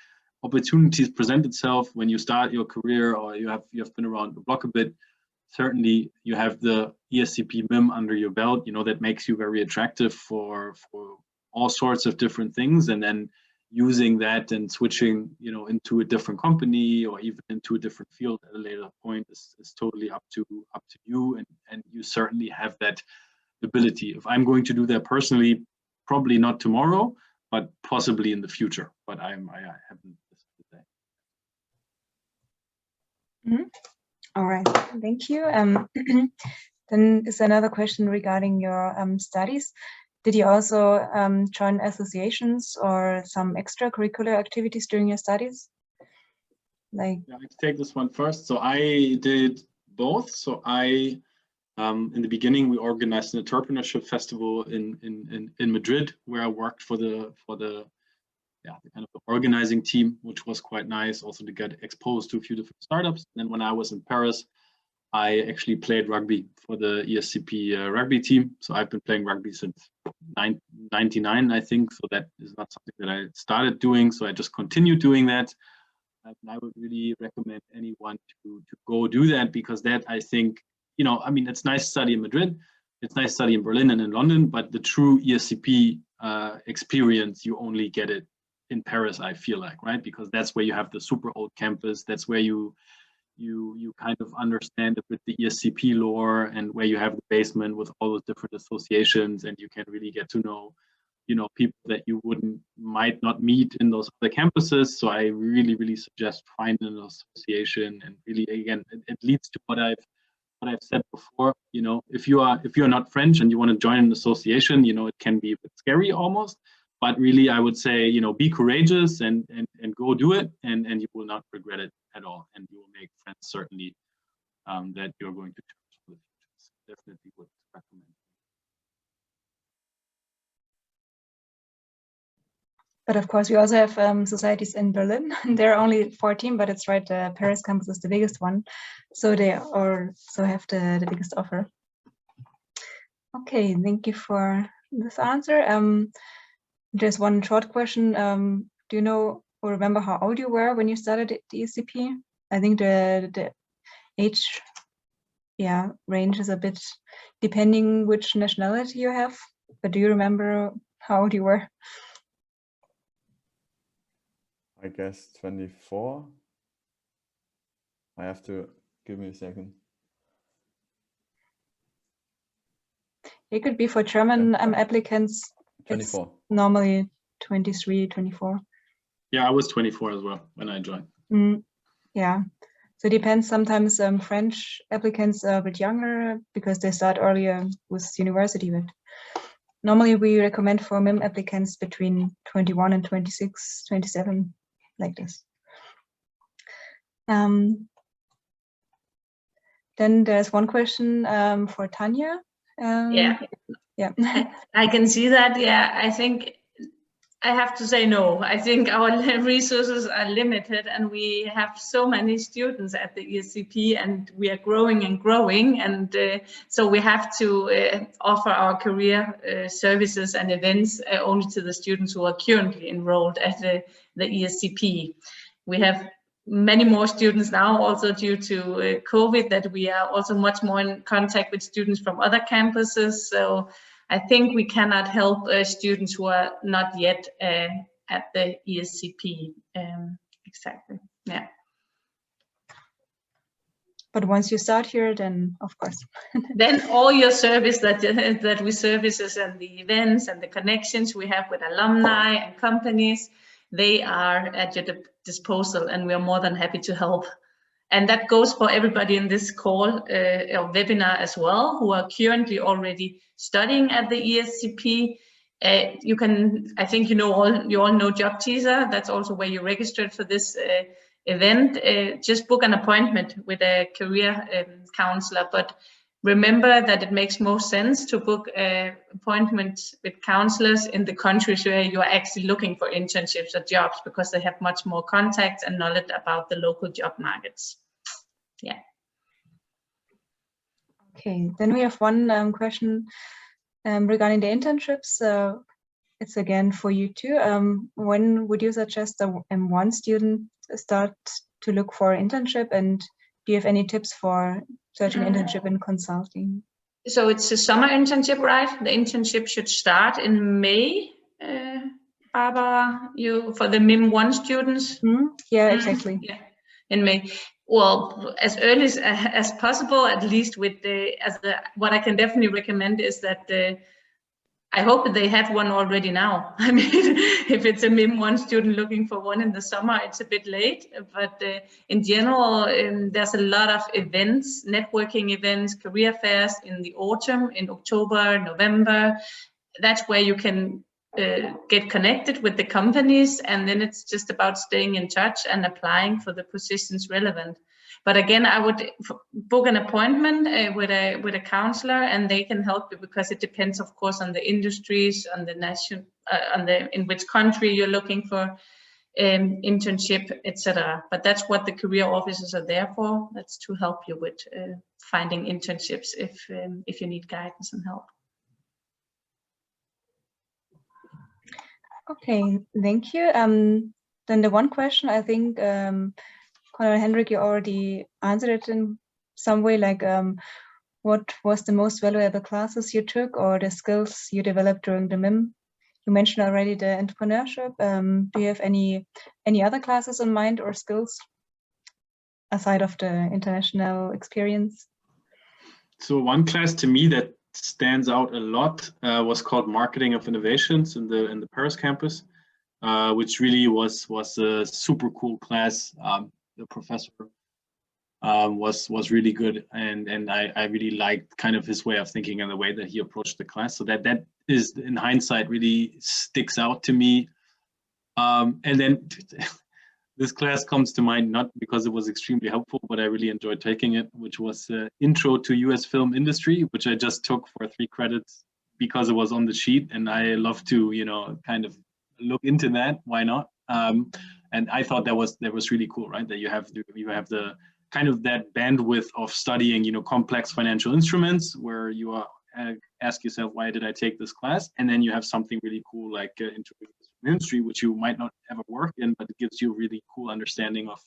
opportunities present itself when you start your career, or you have been around the block a bit. Certainly, you have the ESCP MIM under your belt, that makes you very attractive for all sorts of different things, and then using that and switching, into a different company or even into a different field at a later point is totally up to you, and you certainly have that ability. If I'm going to do that personally, probably not tomorrow, but possibly in the future. But I haven't decided that. Mm-hmm. All right, thank you. Then is another question regarding your studies. did you also join associations or some extracurricular activities during your studies? Like, yeah, I can take this one first. So I did both. So I, in the beginning, we organized an entrepreneurship festival in Madrid, where I worked for the kind of the organizing team, which was quite nice, also to get exposed to a few different startups. And then when I was in Paris, I actually played rugby for the ESCP rugby team. So I've been playing rugby since 1999, I think. So that is not something that I started doing. So I just continued doing that. And I would really recommend anyone to go do that, because that, I think, you know, I mean, it's nice to study in Madrid, it's nice to study in Berlin and in London, but the true ESCP experience, you only get it in Paris, I feel like, right? Because that's where you have the super old campus. That's where you kind of understand a bit the ESCP lore, and where you have the basement with all those different associations, and you can really get to know, you know, people that you might not meet in those other campuses. So I really, really suggest finding an association, and really, again, it leads to what I've said before. You know, if you're not French and you want to join an association, you know, it can be a bit scary almost. But really, I would say, you know, be courageous and go do it, and you will not regret it at all, and you will make friends certainly that you're going to church with. Definitely would recommend. but of course, we also have societies in Berlin. There are only 14, but it's right. The Paris campus is the biggest one, so they also have the biggest offer. Okay, thank you for this answer. Just one short question. Do you know or remember how old you were when you started at the ESCP? I think the age, range is a bit depending which nationality you have. But do you remember how old you were? I guess 24. I have to give me a second. It could be for German applicants. 24. It's normally 23, 24. Yeah, I was 24 as well when I joined. Yeah, so it depends. Sometimes French applicants are a bit younger because they start earlier with university. But normally we recommend for MIM applicants between 21 and 26, 27, like this. Then there's one question for Tanya. Yeah. Yeah. I can see that. Yeah, I think I have to say no. I think our resources are limited, and we have so many students at the ESCP, and we are growing and growing, and so we have to offer our career services and events only to the students who are currently enrolled at the ESCP. We have many more students now, also due to COVID, that we are also much more in contact with students from other campuses. So I think we cannot help students who are not yet at the ESCP. Exactly, yeah. But once you start here, then of course. Then all your service that we services and the events and the connections we have with alumni and companies, they are at your disposal, and we are more than happy to help. And that goes for everybody in this call or webinar as well, who are currently already studying at the ESCP. You can, I think you all know Job Teaser. That's also where you registered for this event. Just book an appointment with a career counselor. But remember that it makes most sense to book appointments with counselors in the countries where you are actually looking for internships or jobs, because they have much more contacts and knowledge about the local job markets. Yeah. Okay, then we have one question regarding the internships. It's again for you too. When would you suggest a M1 student start to look for an internship, and do you have any tips for searching an internship in consulting? So it's a summer internship, right? The internship should start in May. Barbara, for the MIM1 students? Yeah, exactly. Yeah, in May. Well, as early as possible, at least with what I can definitely recommend is that I hope that they have one already now. I mean, if it's a MIM1 student looking for one in the summer, it's a bit late. But in general, there's a lot of events, networking events, career fairs in the autumn, in October, November. that's where you can get connected with the companies, and then it's just about staying in touch and applying for the positions relevant. But again, I would book an appointment with a counselor, and they can help you, because it depends, of course, on the industries, on the nation, in which country you're looking for internship, etc. But that's what the career officers are there for. That's to help you with finding internships if you need guidance and help. Okay, thank you. Then the one question, I think, Conor and Hendrik, you already answered it in some way, like what was the most valuable classes you took or the skills you developed during the MIM? You mentioned already the entrepreneurship. Do you have any other classes in mind or skills aside of the international experience? So one class to me that stands out a lot was called Marketing of Innovations in the Paris campus, which really was a super cool class. The professor was really good, and I really liked kind of his way of thinking and the way that he approached the class. So that is, in hindsight, really sticks out to me. And then this class comes to mind not because it was extremely helpful, but I really enjoyed taking it, which was Intro to US Film Industry, which I just took for 3 credits because it was on the sheet, and I love to, you know, kind of look into that. Why not? And I thought that was really cool, right? That you have the kind of that bandwidth of studying, you know, complex financial instruments, where you are ask yourself, why did I take this class? And then you have something really cool like Intro to industry, which you might not ever work in, but it gives you a really cool understanding of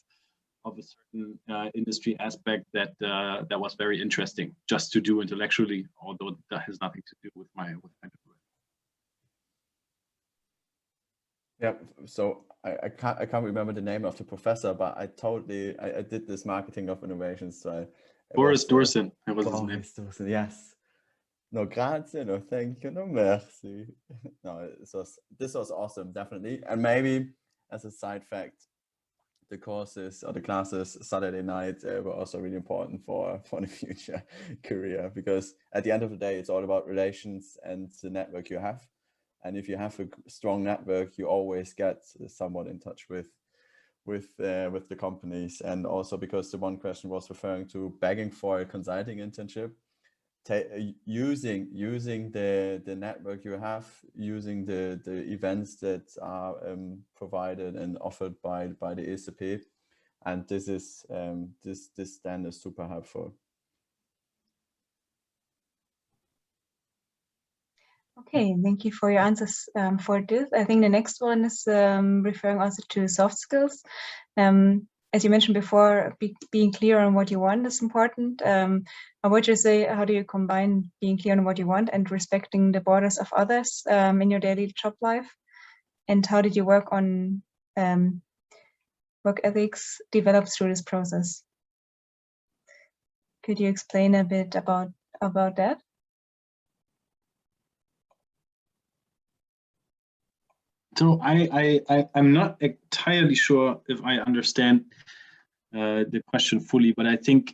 a certain industry aspect that was very interesting just to do intellectually, although that has nothing to do with my degree. Yeah, so I can't remember the name of the professor, but I did this marketing of innovations. So Boris Dorsen, that was his name. Boris Dorsen, yes. No, grazie, no thank you, no merci. No, this was awesome, definitely. And maybe as a side fact, the courses or the classes Saturday night were also really important for the future career, because at the end of the day, it's all about relations and the network you have. And if you have a strong network, you always get someone in touch with the companies. And also because the one question was referring to begging for a consulting internship, using the network you have, using the events that are provided and offered by the ESCP, and this is this then is super helpful. Okay, thank you for your answers for this. I think the next one is referring also to soft skills. As you mentioned before, being clear on what you want is important. I would just say, how do you combine being clear on what you want and respecting the borders of others in your daily job life? And how did you work on work ethics developed through this process? Could you explain a bit about that? So I'm not entirely sure if I understand the question fully, but I think,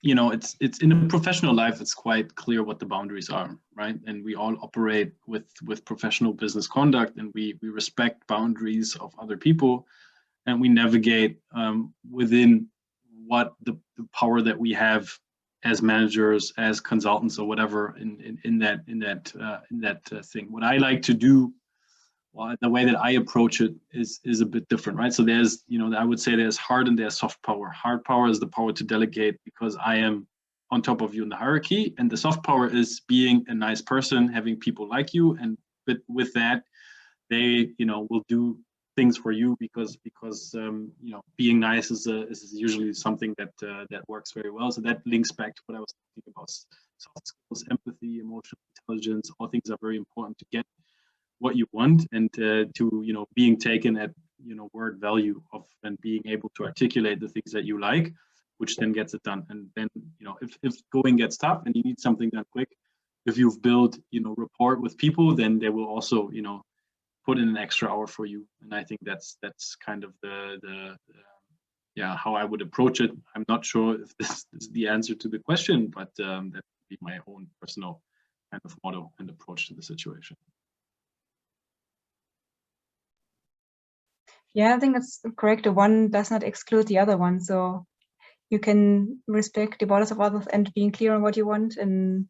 you know, it's in a professional life, it's quite clear what the boundaries are, right? And we all operate with professional business conduct, and we respect boundaries of other people, and we navigate within what the power that we have as managers, as consultants, or whatever in that thing. What I like to do, well, the way that I approach it is a bit different, right? So there's, you know, I would say there's hard and there's soft power. Hard power is the power to delegate because I am on top of you in the hierarchy, and the soft power is being a nice person, having people like you, and with that, they, you know, will do things for you because you know, being nice is usually something that works very well. So that links back to what I was talking about: soft skills, empathy, emotional intelligence. All things are very important to get what you want, and to, you know, being taken at, you know, word value of, and being able to articulate the things that you like, which then gets it done. And then, you know, if going gets tough and you need something done quick, if you've built, you know, rapport with people, then they will also, you know, put in an extra hour for you. And I think that's kind of the yeah, how I would approach it. I'm not sure if this is the answer to the question, but that would be my own personal kind of motto and approach to the situation. Yeah, I think that's correct. The one does not exclude the other one. So you can respect the borders of others and being clear on what you want in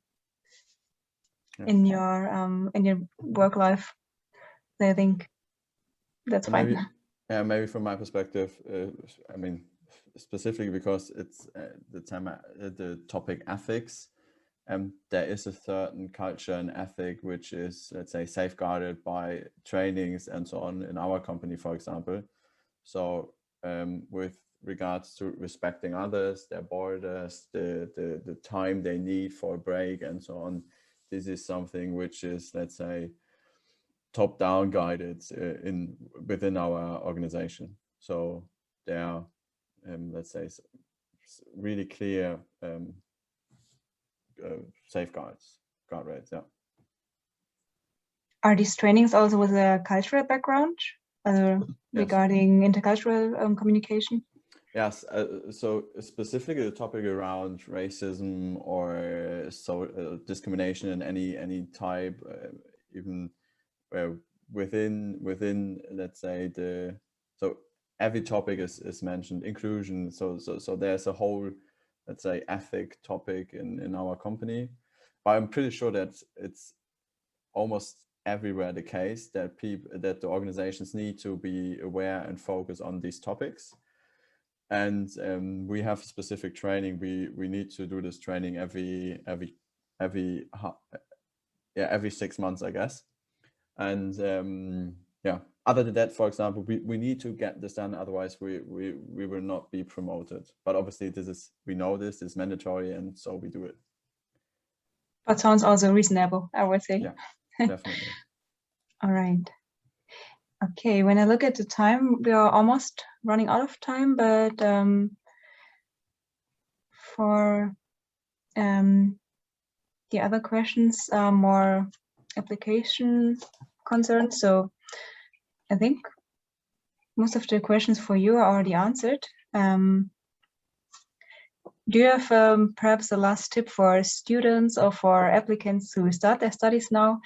your work life. I think that's fine. Maybe from my perspective, I mean, specifically because it's the topic ethics. There is a certain culture and ethic which is, let's say, safeguarded by trainings and so on in our company, for example. So with regards to respecting others, their borders, the time they need for a break and so on, this is something which is, let's say, top-down guided within our organization. So there are, let's say, really clear safeguards, guardrails. Yeah. Are these trainings also with a cultural background regarding intercultural communication? Yes. So specifically the topic around racism or discrimination in any type, even within let's say so every topic is mentioned, inclusion. So there's a whole, let's say, ethic topic in our company, but I'm pretty sure that it's almost everywhere the case that the organizations need to be aware and focus on these topics. And we have specific training. We need to do this training every 6 months, I guess. And other than that, for example, we need to get this done, otherwise we will not be promoted. But obviously we know this is mandatory, and so we do it. But sounds also reasonable, I would say. Yeah, definitely. All right. Okay, when I look at the time, we are almost running out of time, but for the other questions are more application concerned. So I think most of the questions for you are already answered. Do you have perhaps a last tip for students or for applicants who start their studies now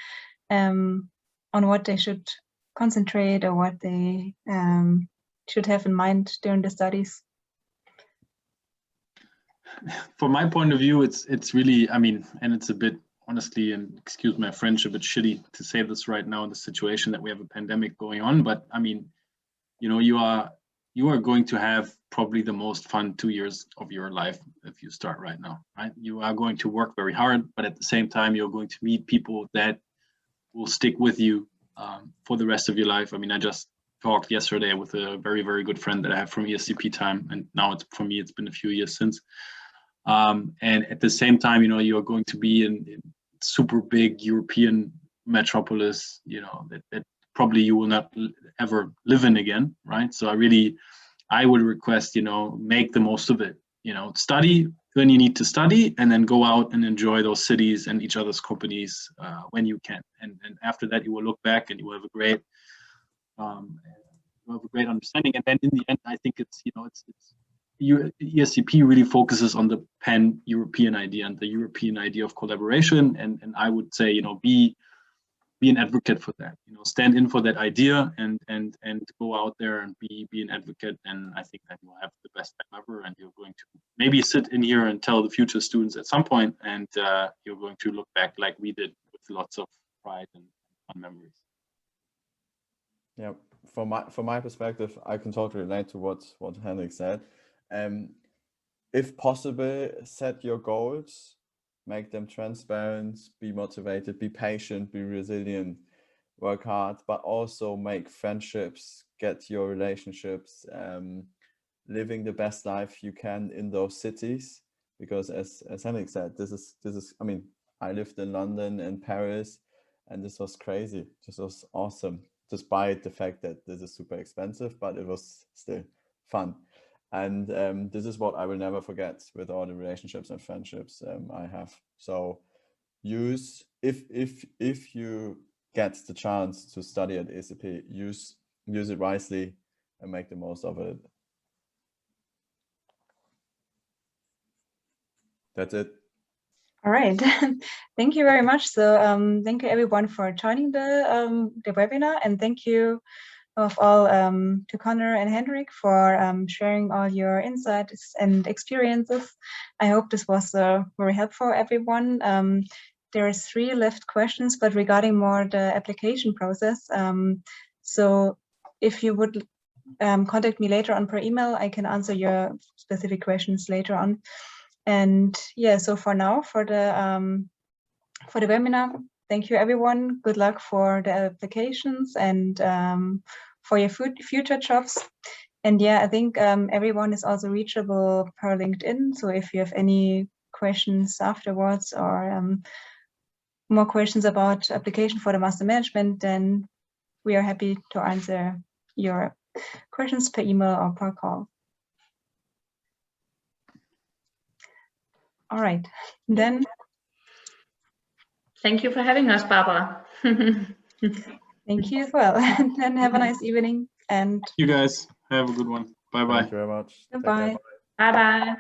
on what they should concentrate or what they should have in mind during the studies? From my point of view, it's really, I mean, and it's a bit, honestly, and excuse my French, a bit shitty to say this right now in the situation that we have a pandemic going on, but I mean, you know, you are going to have probably the most fun 2 years of your life if you start right now, right? You are going to work very hard, but at the same time, you're going to meet people that will stick with you for the rest of your life. I mean, I just talked yesterday with a very, very good friend that I have from ESCP time, and now for me, it's been a few years since. And at the same time, you know, you're going to be in super big European metropolis, you know, that probably you will not ever live in again, right? So I would request, you know, make the most of it, you know, study when you need to study, and then go out and enjoy those cities and each other's companies when you can. And after that, you will look back and you will have a great, understanding. And then in the end, I think it's ESCP really focuses on the pan-European idea and the European idea of collaboration. And I would say, you know, be an advocate for that, you know, stand in for that idea and go out there and be an advocate. And I think that you'll have the best time ever, and you're going to maybe sit in here and tell the future students at some point, and you're going to look back like we did with lots of pride and fun memories. Yeah, from my perspective, I can totally relate to what Henrik said. If possible, set your goals, make them transparent, be motivated, be patient, be resilient, work hard, but also make friendships, get your relationships, living the best life you can in those cities. Because as Henrik said, this is, I mean, I lived in London and Paris, and this was crazy. This was awesome, despite the fact that this is super expensive, but it was still fun. And this is what I will never forget with all the relationships and friendships I have. So use, if you get the chance to study at ESCP, use it wisely and make the most of it. That's it. All right, thank you very much. So thank you everyone for joining the webinar, and thank you of all to Connor and Hendrik for sharing all your insights and experiences. I hope this was very helpful for everyone. There are 3 left questions, but regarding more the application process. So if you would contact me later on per email, I can answer your specific questions later on. And yeah, so for now, for the webinar, thank you everyone. Good luck for the applications and for your future jobs. And yeah, I think everyone is also reachable per LinkedIn. So if you have any questions afterwards or more questions about application for the master management, then we are happy to answer your questions per email or per call. All right, then. Thank you for having us, Barbara. Thank you as well. And have a nice evening. And You guys have a good one. Bye-bye. Thank you very much. Goodbye. Take care. Bye-bye.